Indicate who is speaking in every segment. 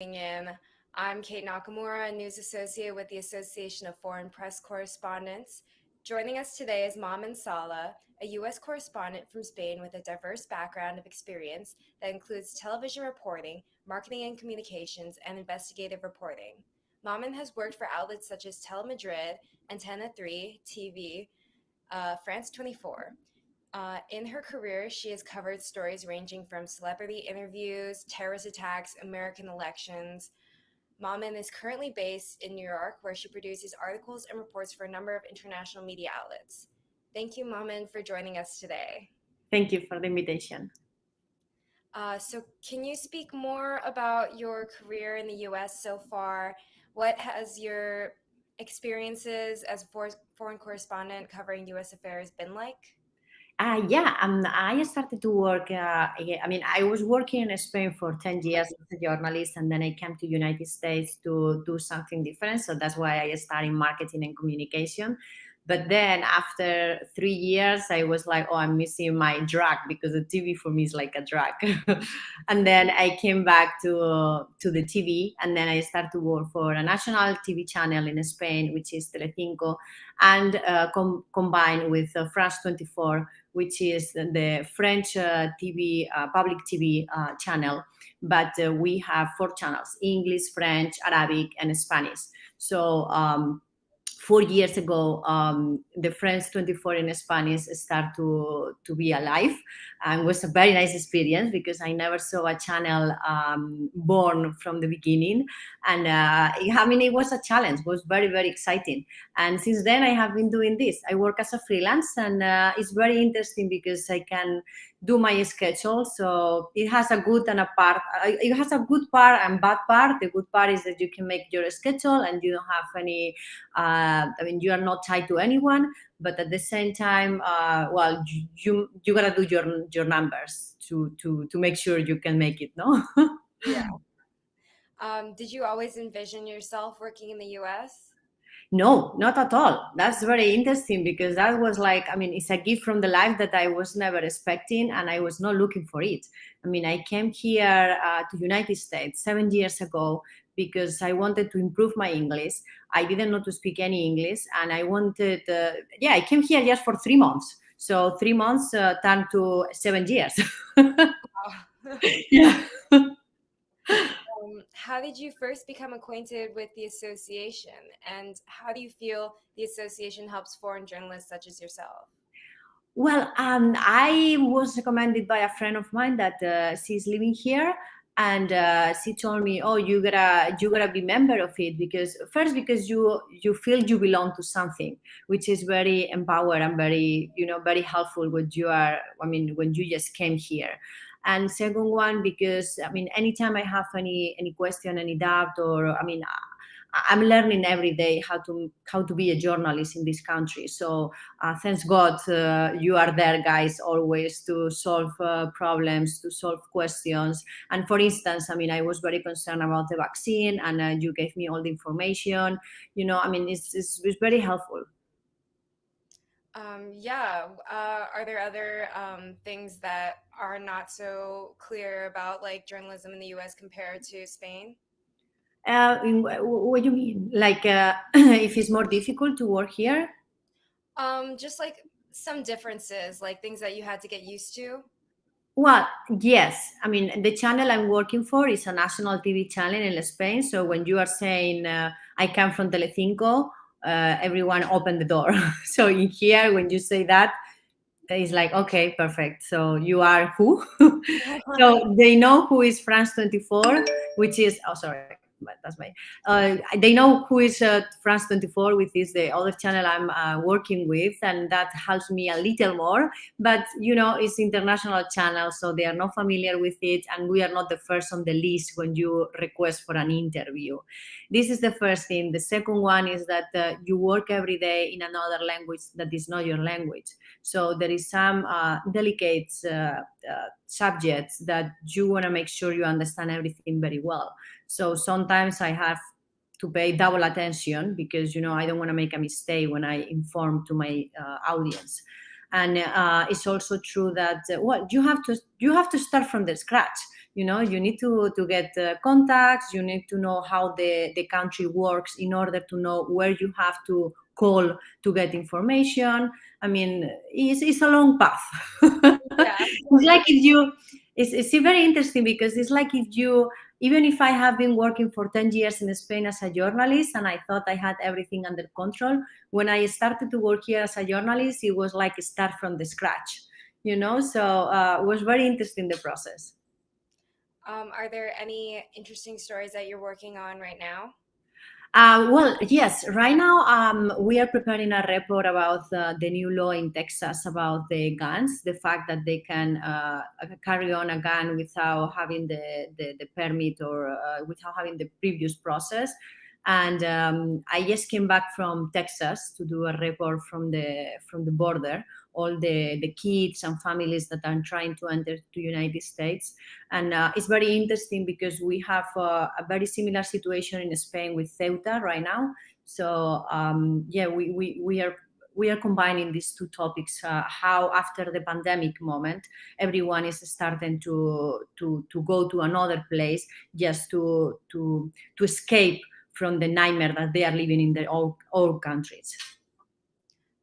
Speaker 1: In. I'm Kate Nakamura, a news associate with the Association of Foreign Press Correspondents. Joining us today is Mamen Sala, a U.S. correspondent from Spain with a diverse background of experience that includes television reporting, marketing and communications, and investigative reporting. Mamen has worked for outlets such as Telemadrid, Antena 3, TV, France 24. In her career, she has covered stories ranging from celebrity interviews, terrorist attacks, American elections. Mamen is currently based in New York, where she produces articles and reports for a number of international media outlets. Thank you, Mamen, for joining us today.
Speaker 2: Thank you for the invitation.
Speaker 1: So can you speak more about your career in the U.S. so far? What has your experiences as a foreign correspondent covering U.S. affairs been like?
Speaker 2: I started to work. I was working in Spain for 10 years as a journalist, and then I came to United States to do something different. So that's why I started marketing and communication. But then after 3 years, I was like, oh, I'm missing my drug because the TV for me is like a drug. And then I came back to the TV, and then I started to work for a national TV channel in Spain, which is Telecinco, and combined with France 24, which is the French TV, public TV channel. But we have 4 channels: English, French, Arabic, and Spanish. So 4 years ago, the France 24 in Spanish started to be alive, and was a very nice experience because I never saw a channel born from the beginning. And it was a challenge. It was very, very exciting. And since then, I have been doing this. I work as a freelance, and it's very interesting because I can do my schedule. So it has a good and a part. It has a good part and bad part. The good part is that you can make your schedule and you don't have any. You are not tied to anyone. But at the same time, you gotta do your numbers to make sure you can make it. No.
Speaker 1: Yeah. Did you always envision yourself working in the U.S.?
Speaker 2: No, not at all. That's very interesting because that was it's a gift from the life that I was never expecting, and I was not looking for it. I came here to United States 7 years ago because I wanted to improve my English. I didn't know to speak any English, and I wanted, I came here just for 3 months. So 3 months turned to 7 years. Yeah.
Speaker 1: How did you first become acquainted with the association, and how do you feel the association helps foreign journalists such as yourself?
Speaker 2: Well, I was recommended by a friend of mine that she's living here, and she told me, "Oh, you gotta be member of it because you feel you belong to something, which is very empowered and very helpful when you are. When you just came here." And second one, because anytime I have any question, any doubt, or I'm learning every day how to be a journalist in this country. So thanks God you are there, guys, always to solve problems, to solve questions. And for instance, I was very concerned about the vaccine, and you gave me all the information. It's very helpful.
Speaker 1: Are there other things that are not so clear about like journalism in the U.S. compared to Spain?
Speaker 2: What do you mean? Like, if it's more difficult to work here?
Speaker 1: Just like some differences, like things that you had to get used to.
Speaker 2: Well, yes. The channel I'm working for is a national TV channel in Spain. So when you are saying I come from Telecinco, everyone open the door. So in here, when you say that, it's like, okay, perfect. So you are who? So they know who is France 24, which is, oh, sorry, but that's my, they know who is France 24, which is the other channel I'm working with, and that helps me a little more. But, it's international channel, so they are not familiar with it, and we are not the first on the list when you request for an interview. This is the first thing. The second one is that you work every day in another language that is not your language. So there is some delicate subjects that you want to make sure you understand everything very well. So sometimes I have to pay double attention because I don't want to make a mistake when I inform to my audience. And it's also true that you have to start from the scratch. You need to get contacts. You need to know how the country works in order to know where you have to call to get information. I mean, it's a long path.
Speaker 1: Yeah,
Speaker 2: It's like if you, it's very interesting because it's like if you, even if I have been working for 10 years in Spain as a journalist and I thought I had everything under control, when I started to work here as a journalist, it was like a start from the scratch, so it was very interesting, the process.
Speaker 1: Are there any interesting stories that you're working on right now?
Speaker 2: Well, yes. Right now, we are preparing a report about the new law in Texas about the guns, the fact that they can carry on a gun without having the permit or without having the previous process. And I just came back from Texas to do a report from the border, all the kids and families that are trying to enter the United States. And it's very interesting because we have a very similar situation in Spain with Ceuta right now. So yeah, we are combining these two topics. How after the pandemic moment, everyone is starting to go to another place just to escape from the nightmare that they are living in their own countries.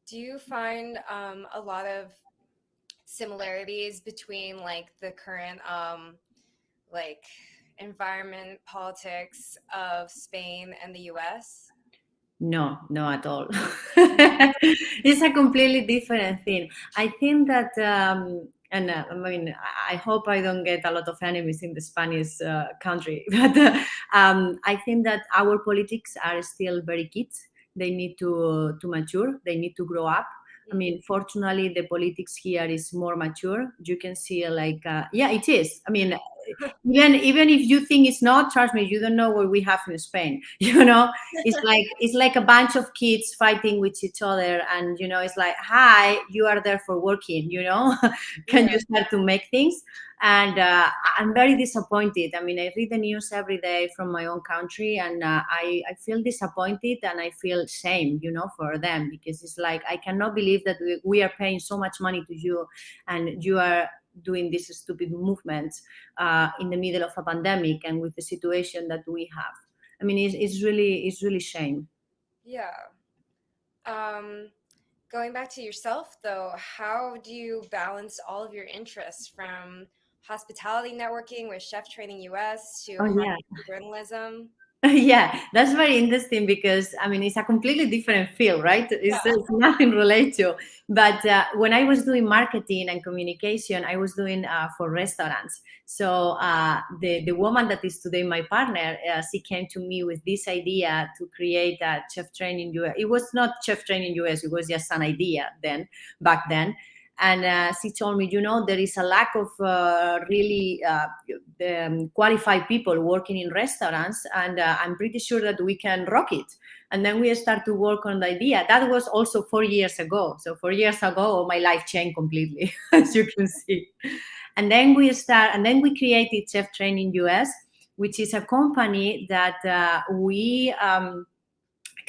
Speaker 1: Do you find a lot of similarities between like the current like environment politics of Spain and the US?
Speaker 2: No, no, at all. It's a completely different thing. I think that, and I mean, I hope I don't get a lot of enemies in the Spanish country, but I think that our politics are still very kids. They need to mature. They need to grow up. I mean, fortunately, the politics here is more mature. You can see, like, yeah, it is. I mean, even if you think it's not, trust me, you don't know what we have in Spain. It's like a bunch of kids fighting with each other, and it's like, hi, you are there for working. Can
Speaker 1: Yeah.
Speaker 2: you start to make things? And I'm very disappointed. I mean, I read the news every day from my own country, and I feel disappointed and I feel shame, for them, because it's like, I cannot believe that we are paying so much money to you and you are doing these stupid movements in the middle of a pandemic and with the situation that we have. I mean, it's really shame.
Speaker 1: Yeah. Going back to yourself, though, how do you balance all of your interests from hospitality networking with Chef Training US to
Speaker 2: Oh yeah.
Speaker 1: marketing journalism?
Speaker 2: Yeah, that's very interesting because I mean it's a completely different field, right? It's nothing related to. But when I was doing marketing and communication, I was doing for restaurants. So the woman that is today my partner, she came to me with this idea to create a chef training US. It was not chef training US; it was just an idea back then. And she told me, there is a lack of really qualified people working in restaurants, and I'm pretty sure that we can rock it. And then we start to work on the idea. That was also 4 years ago. So 4 years ago, my life changed completely, as you can see. And then we created Chef Training US, which is a company that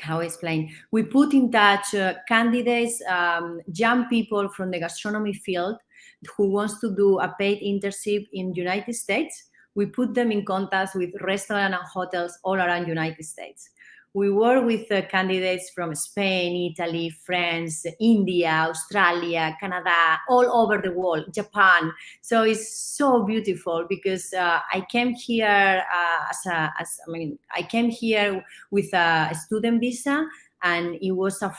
Speaker 2: how I explain? We put in touch candidates, young people from the gastronomy field who wants to do a paid internship in United States. We put them in contact with restaurants and hotels all around United States. We work with candidates from Spain, Italy, France, India, Australia, Canada, all over the world, Japan. So it's so beautiful because I came here I came here with a student visa, and it was a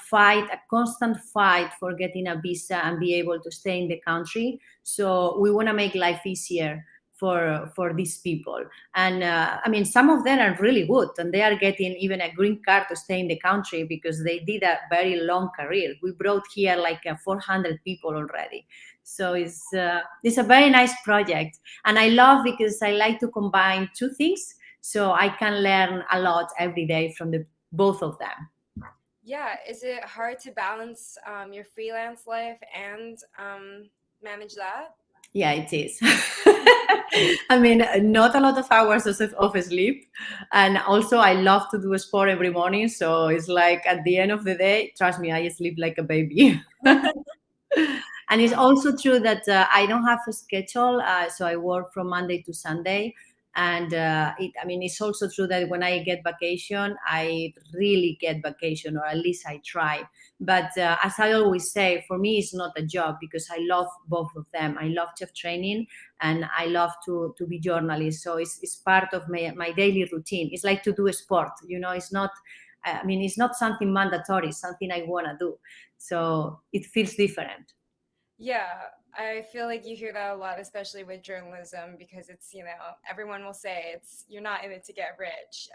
Speaker 2: constant fight for getting a visa and be able to stay in the country. So we want to make life easier for these people. And I mean, some of them are really good, and they are getting even a green card to stay in the country because they did a very long career. We brought here like 400 people already. So it's a very nice project, and I love because I like to combine two things, so I can learn a lot every day from both of them.
Speaker 1: Yeah. Is it hard to balance your freelance life and manage that?
Speaker 2: Yeah, it is. I mean, not a lot of hours of sleep. And also, I love to do a sport every morning. So it's like at the end of the day, trust me, I sleep like a baby. And it's also true that I don't have a schedule, so I work from Monday to Sunday. And it's also true that when I get vacation, I really get vacation, or at least I try. But as I always say, for me, it's not a job because I love both of them. I love chef training and I love to be journalist. So it's part of my daily routine. It's like to do a sport, it's not, it's not something mandatory, it's something I want to do. So it feels different.
Speaker 1: Yeah, I feel like you hear that a lot, especially with journalism, because it's, everyone will say you're not in it to get rich.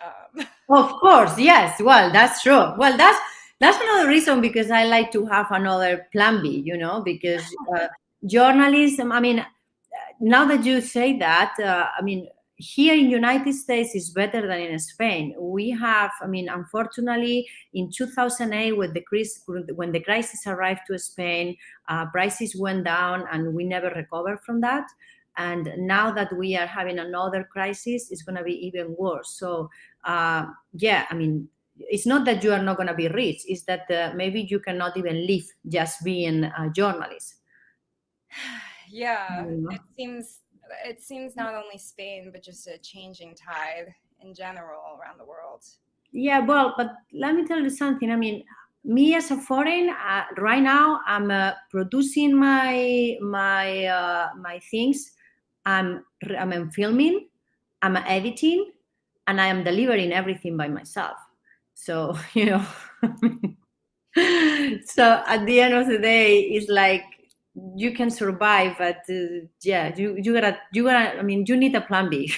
Speaker 2: Of course, yes. Well, that's true. Well, that's another reason because I like to have another plan B, because journalism, now that you say that, here in United States is better than in Spain. We have, unfortunately, in 2008, when the crisis arrived to Spain, prices went down and we never recovered from that. And now that we are having another crisis, it's going to be even worse. So, yeah, it's not that you are not going to be rich, it's that maybe you cannot even live just being a journalist.
Speaker 1: Yeah, it seems not only Spain, but just a changing tide in general around the world.
Speaker 2: Yeah, well, but let me tell you something. Me as a foreign, right now I'm producing my things. I'm filming, I'm editing, and I am delivering everything by myself. So so at the end of the day, it's like you can survive, but yeah, you need a plan B.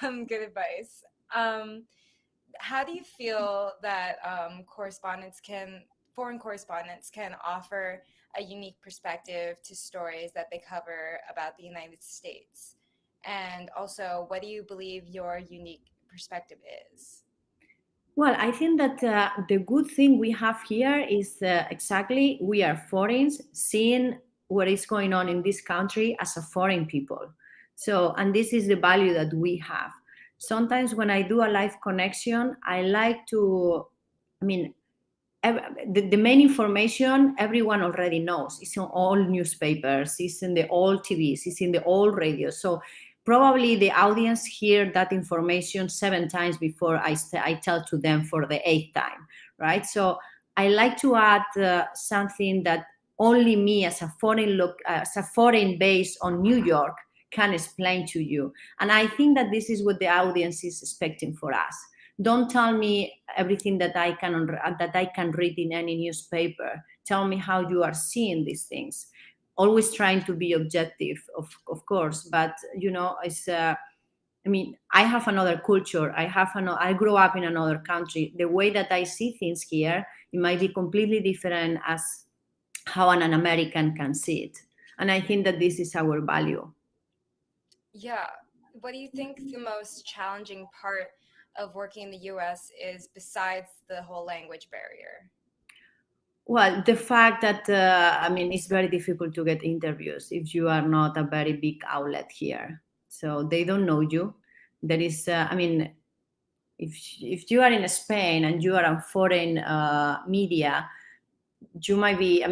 Speaker 1: Good advice. How do you feel that foreign correspondents can offer a unique perspective to stories that they cover about the United States? And also, what do you believe your unique perspective is?
Speaker 2: Well, I think that the good thing we have here is exactly we are foreigners seeing what is going on in this country as a foreign people. So, and this is the value that we have. Sometimes when I do a live connection, I like to, I mean, the main information everyone already knows. It's on all newspapers, it's in the all TVs, it's in the all radios. So probably the audience hear that information 7 times before I tell to them for the 8th time, right? So I like to add something that only me as a foreign based on New York can explain to you. And I think that this is what the audience is expecting for us. Don't tell me everything that I can read in any newspaper. Tell me how you are seeing these things. Always trying to be objective, of course, but it's. I have another culture. I grew up in another country. The way that I see things here, it might be completely different as how an American can see it. And I think that this is our value.
Speaker 1: Yeah. What do you think the most challenging part of working in the US is besides the whole language barrier?
Speaker 2: Well, the fact that it's very difficult to get interviews if you are not a very big outlet here. So they don't know you. There is, if you are in Spain and you are on foreign media, you might be.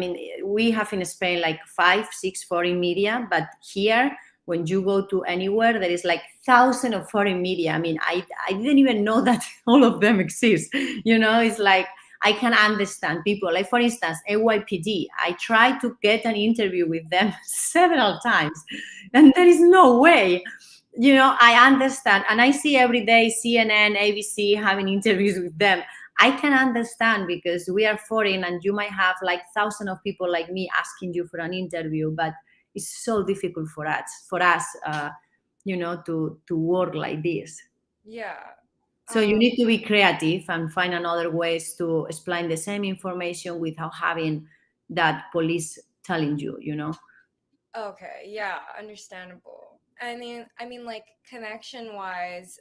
Speaker 2: We have in Spain like 5, 6 foreign media, but here when you go to anywhere, there is like thousands of foreign media. I didn't even know that all of them exist. It's like I can understand people. Like for instance, AYPD. I tried to get an interview with them several times, and there is no way. I understand, and I see every day CNN, ABC having interviews with them. I can understand because we are foreign and you might have like thousands of people like me asking you for an interview, but it's so difficult for us, to work like this.
Speaker 1: Yeah.
Speaker 2: So you need to be creative and find another ways to explain the same information without having that police telling you.
Speaker 1: Okay, yeah, understandable. Like connection wise,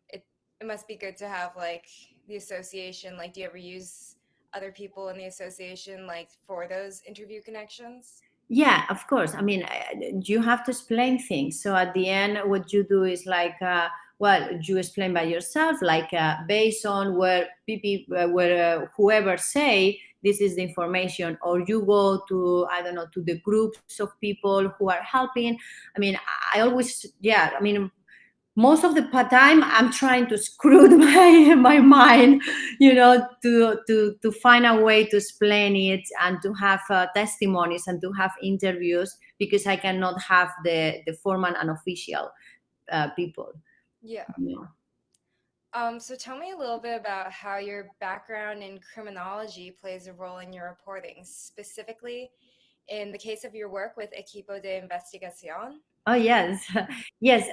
Speaker 1: it it must be good to have like the association. Like, do you ever use other people in the association like for those interview connections?
Speaker 2: Yeah, of course. You have to explain things. So at the end, what you do is like, well, you explain by yourself, like based on where people, where whoever say, this is the information, or you go to, I don't know, to the groups of people who are helping. I mean, I always, I mean, most of the time I'm trying to screw my mind, to find a way to explain it and to have testimonies and to have interviews, because I cannot have the formal and official people.
Speaker 1: Yeah.
Speaker 2: Yeah.
Speaker 1: So tell me a little bit about how your background in criminology plays a role in your reporting, specifically in the case of your work with Equipo de Investigación.
Speaker 2: Oh yes, yes.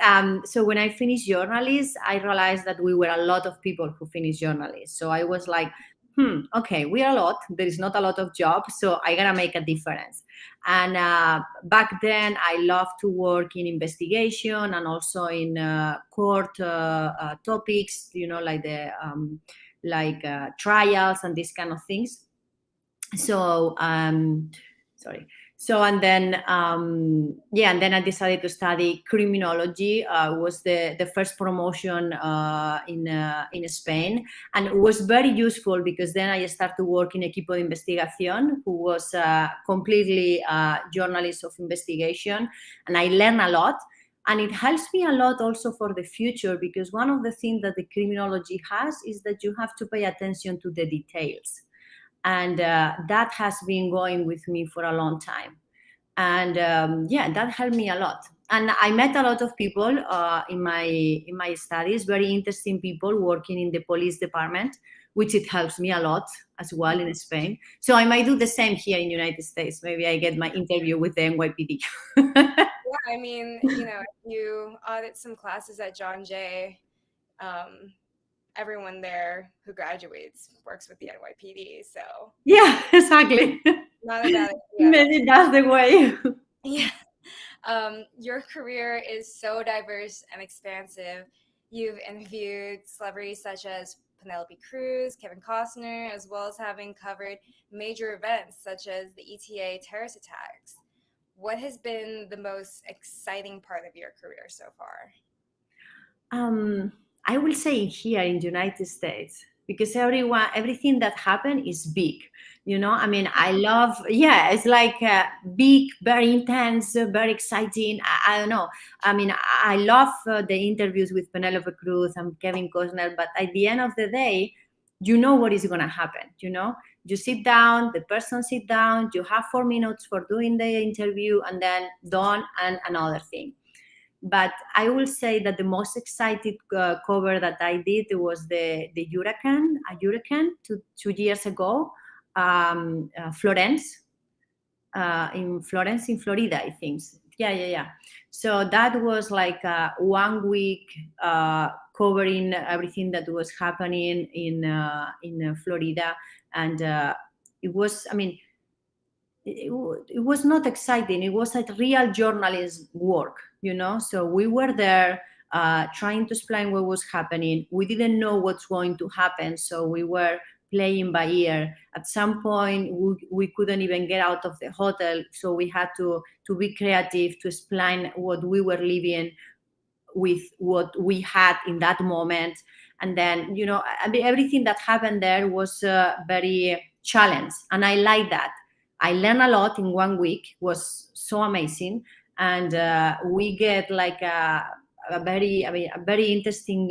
Speaker 2: So when I finished journalists, I realized that we were a lot of people who finished journalists. So I was like, okay, we are a lot. There is not a lot of jobs, so I gotta make a difference. And back then, I loved to work in investigation and also in court topics. Like the trials and these kind of things. So sorry. So and then and then I decided to study criminology. Was the first promotion in Spain, and it was very useful because then I started to work in Equipo de Investigación, who was completely journalist of investigation, and I learned a lot. And it helps me a lot also for the future, because one of the things that the criminology has is that you have to pay attention to the details. And that has been going with me for a long time. And that helped me a lot. And I met a lot of people in my studies, very interesting people working in the police department, which it helps me a lot as well in Spain. So I might do the same here in the United States. Maybe I get my interview with the NYPD.
Speaker 1: Yeah, I mean, if you audit some classes at John Jay, everyone there who graduates works with the NYPD. So
Speaker 2: yeah, exactly.
Speaker 1: Not a bad idea.
Speaker 2: Maybe that's the way.
Speaker 1: Yeah. Your career is so diverse and expansive. You've interviewed celebrities such as Penelope Cruz, Kevin Costner, as well as having covered major events such as the ETA terrorist attacks. What has been the most exciting part of your career so far?
Speaker 2: I will say here in the United States, because everything that happened is big. I mean, I love, it's like big, very intense, very exciting. I don't know. I mean, I love the interviews with Penelope Cruz and Kevin Costner, but at the end of the day, you know what is going to happen. You sit down, the person sit down, you have 4 minutes for doing the interview, and then done, and another thing. But I will say that the most exciting cover that I did was the hurricane 2 years ago, Florence, in Florida, I think. Yeah. So that was like 1 week covering everything that was happening in Florida, and it was. I mean, it was not exciting. It was like real journalism work, So we were there trying to explain what was happening. We didn't know what's going to happen, so we were playing by ear. At some point, we couldn't even get out of the hotel, so we had to be creative to explain what we were living with, what we had in that moment. And then, everything that happened there was very challenged, and I like that. I learned a lot in 1 week. It was so amazing. And we get like a very interesting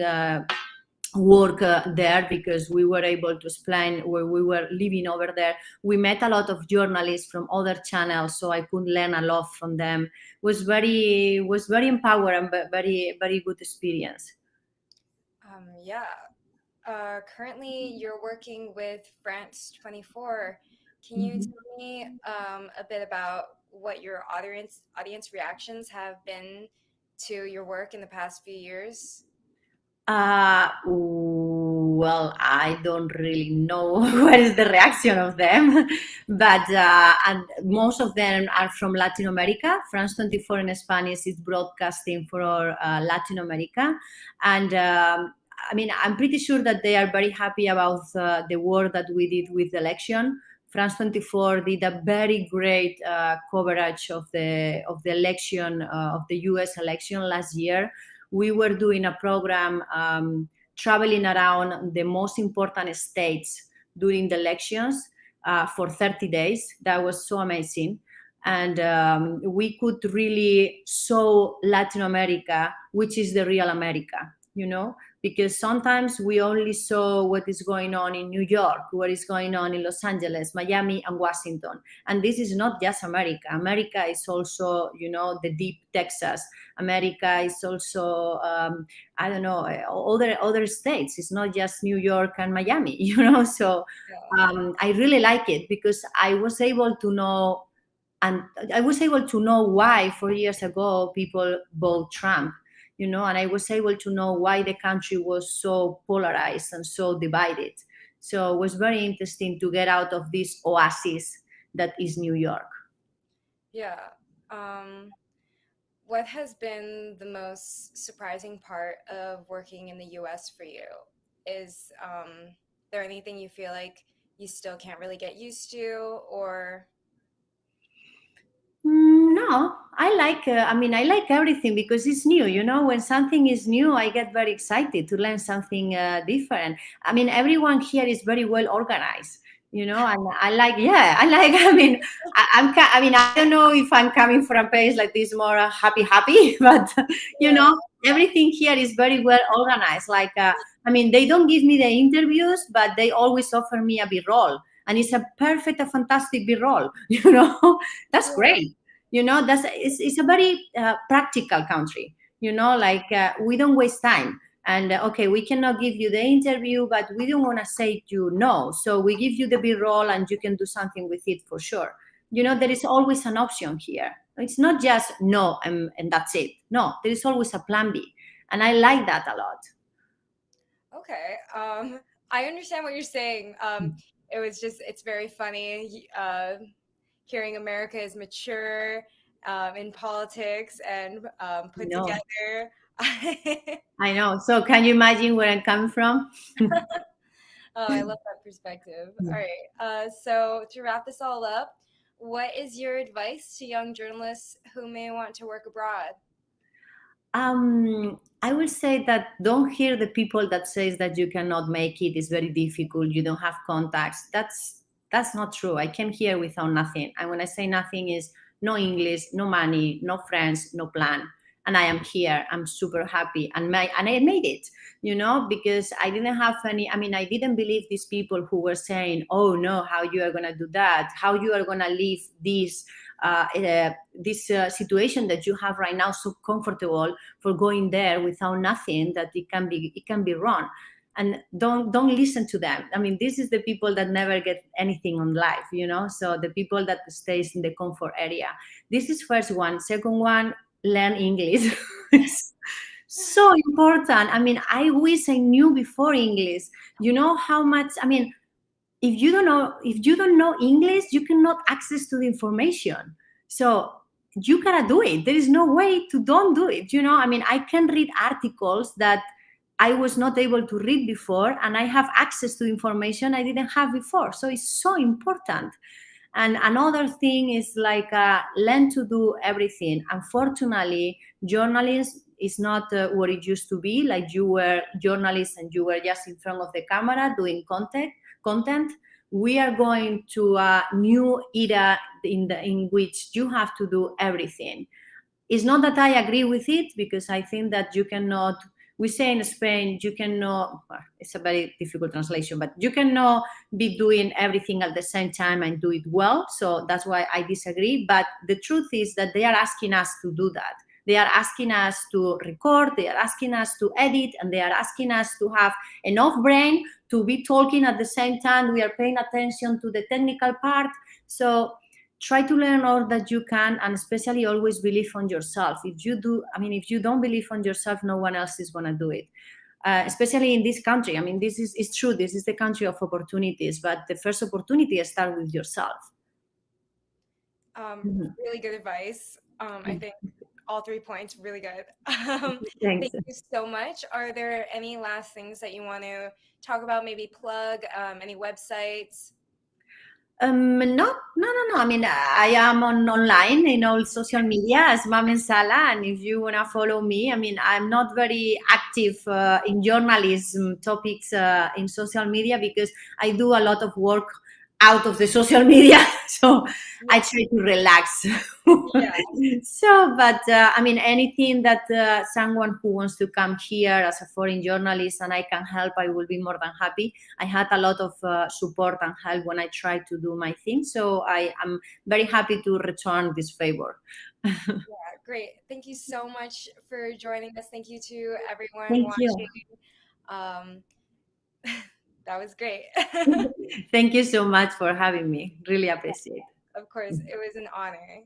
Speaker 2: work there, because we were able to explain where we were living over there. We met a lot of journalists from other channels, so I could learn a lot from them. It was very empowering, but very, very good experience.
Speaker 1: Currently you're working with France 24. Can you tell me a bit about what your audience reactions have been to your work in the past few years?
Speaker 2: Well, I don't really know what is the reaction of them, but and most of them are from Latin America. France 24 in Spanish is broadcasting for Latin America, and I mean, I'm pretty sure that they are very happy about the work that we did with the election. France 24 did a very great coverage of the election, of the U.S. election last year. We were doing a program traveling around the most important states during the elections, for 30 days. That was so amazing. And we could really show Latin America, which is the real America, because sometimes we only saw what is going on in New York, what is going on in Los Angeles, Miami, and Washington. And this is not just America. America is also, the deep Texas. America is also, I don't know, other states. It's not just New York and Miami, So I really like it because I was able to know, and I was able to know why 4 years ago people vote Trump, and I was able to know why the country was so polarized and so divided. So it was very interesting to get out of this oasis that is New York.
Speaker 1: Yeah. What has been the most surprising part of working in the US for you? Is there anything you feel like you still can't really get used to, or?
Speaker 2: No, I like. I like everything because it's new. When something is new, I get very excited to learn something different. Everyone here is very well organized. And I like. Yeah, I like. I don't know if I'm coming from a place like this more happy, but everything here is very well organized. Like, they don't give me the interviews, but they always offer me a B-roll, and it's a perfect, a fantastic B-roll. That's great. It's a very practical country. We don't waste time. And okay, we cannot give you the interview, but we don't want to say to you no. So we give you the B-roll, and you can do something with it for sure. There is always an option here. It's not just no and that's it. No, there is always a plan B, and I like that a lot.
Speaker 1: Okay. I understand what you're saying. It's very funny hearing America is mature in politics and put together.
Speaker 2: I know. So can you imagine where I'm coming from?
Speaker 1: Oh, I love that perspective. All right. So to wrap this all up, what is your advice to young journalists who may want to work abroad?
Speaker 2: I will say that don't hear the people that says that you cannot make it. It's very difficult. You don't have contacts. That's not true. I came here without nothing. And when I say nothing is no English, no money, no friends, no plan. And I am here. I'm super happy. And I made it, because I didn't have any, I didn't believe these people who were saying, oh no, how you are going to do that? How you are going to leave this situation that you have right now so comfortable for going there without nothing, that it can be wrong. And don't listen to them. This is the people that never get anything on life, so the people that stays in the comfort area. This is first one. Second one, learn English. It's so important. I wish I knew before English. How much, if you don't know English, you cannot access to the information. So you gotta do it. There is no way to don't do it. I can read articles that I was not able to read before, and I have access to information I didn't have before. So it's so important. And another thing is like learn to do everything. Unfortunately, journalism is not what it used to be. Like you were journalists and you were just in front of the camera doing content. We are going to a new era in which you have to do everything. It's not that I agree with it, because I think that you cannot. We say in Spain, you cannot. It's a very difficult translation, but you cannot be doing everything at the same time and do it well. So that's why I disagree. But the truth is that they are asking us to do that. They are asking us to record, they are asking us to edit, and they are asking us to have enough brain to be talking at the same time. We are paying attention to the technical part. So try to learn all that you can, and especially always believe on yourself. If you don't believe on yourself, no one else is going to do it. Especially in this country. It's true. This is the country of opportunities, but the first opportunity is start with yourself.
Speaker 1: Really good advice. I think all 3 points really good.
Speaker 2: Thanks.
Speaker 1: Thank you so much. Are there any last things that you want to talk about? Maybe plug any websites?
Speaker 2: No. I am online in all social media as Mamen Sala, and if you want to follow me, I'm not very active in journalism topics in social media, because I do a lot of work out of the social media. So I
Speaker 1: Yeah.
Speaker 2: try to relax.
Speaker 1: Yeah.
Speaker 2: So, but I mean, anything that someone who wants to come here as a foreign journalist and I can help, I will be more than happy. I had a lot of support and help when I tried to do my thing. So I am very happy to return this favor.
Speaker 1: Yeah, great. Thank you so much for joining us. Thank you to everyone
Speaker 2: Thank you.
Speaker 1: watching. Um, that was great.
Speaker 2: Thank you so much for having me. Really appreciate it.
Speaker 1: Of course, it was an honor.